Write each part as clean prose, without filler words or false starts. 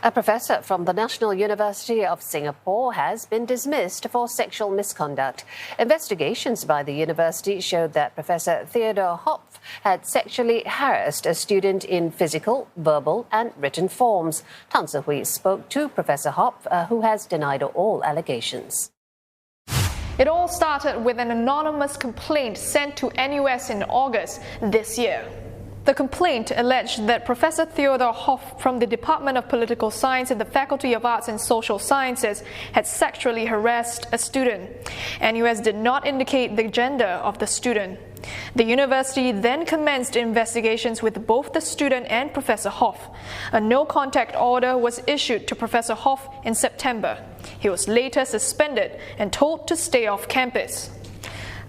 A professor from the National University of Singapore has been dismissed for sexual misconduct. Investigations by the university showed that Professor Theodore Hopf had sexually harassed a student in physical, verbal and written forms. Tan Se-hui spoke to Professor Hopf, who has denied all allegations. It all started with an anonymous complaint sent to NUS in August this year. The complaint alleged that Professor Theodore Hopf from the Department of Political Science in the Faculty of Arts and Social Sciences had sexually harassed a student. NUS did not indicate the gender of the student. The university then commenced investigations with both the student and Professor Hopf. A no-contact order was issued to Professor Hopf in September. He was later suspended and told to stay off campus.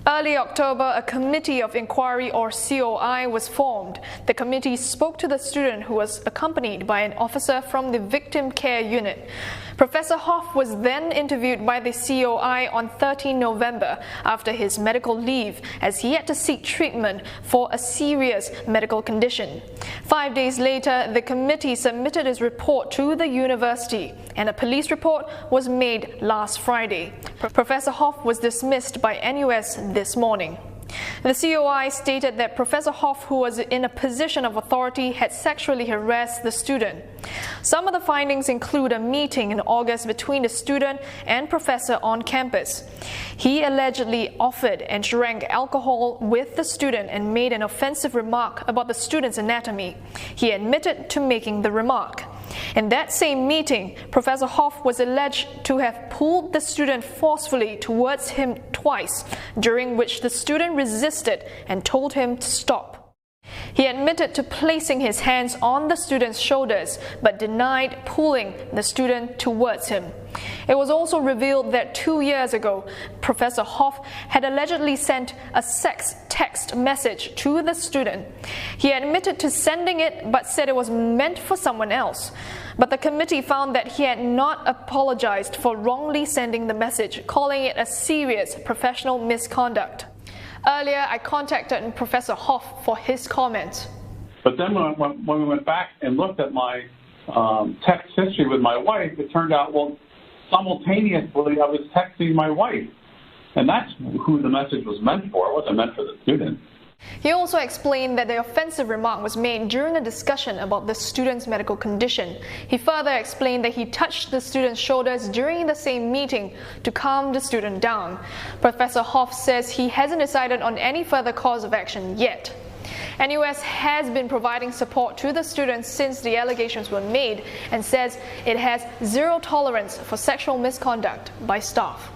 Early October, a committee of inquiry or COI was formed. The committee spoke to the student who was accompanied by an officer from the Victim Care Unit. Professor Hopf was then interviewed by the COI on 13 November after his medical leave, as he had to seek treatment for a serious medical condition. 5 days later, the committee submitted its report to the university, and a police report was made last Friday. Professor Hopf was dismissed by NUS this morning. The COI stated that Professor Hopf, who was in a position of authority, had sexually harassed the student. Some of the findings include a meeting in August between the student and professor on campus. He allegedly offered and drank alcohol with the student and made an offensive remark about the student's anatomy. He admitted to making the remark. In that same meeting, Professor Hopf was alleged to have pulled the student forcefully towards him twice, during which the student resisted and told him to stop. He admitted to placing his hands on the student's shoulders, but denied pulling the student towards him. It was also revealed that 2 years ago, Professor Hopf had allegedly sent a sex text message to the student. He admitted to sending it, but said it was meant for someone else. But the committee found that he had not apologized for wrongly sending the message, calling it a serious professional misconduct. Earlier, I contacted Professor Hopf for his comments. But then when we went back and looked at my text history with my wife, it turned out, well, simultaneously I was texting my wife. And that's who the message was meant for. It wasn't meant for the student. He also explained that the offensive remark was made during a discussion about the student's medical condition. He further explained that he touched the student's shoulders during the same meeting to calm the student down. Professor Hopf says he hasn't decided on any further course of action yet. NUS has been providing support to the students since the allegations were made and says it has zero tolerance for sexual misconduct by staff.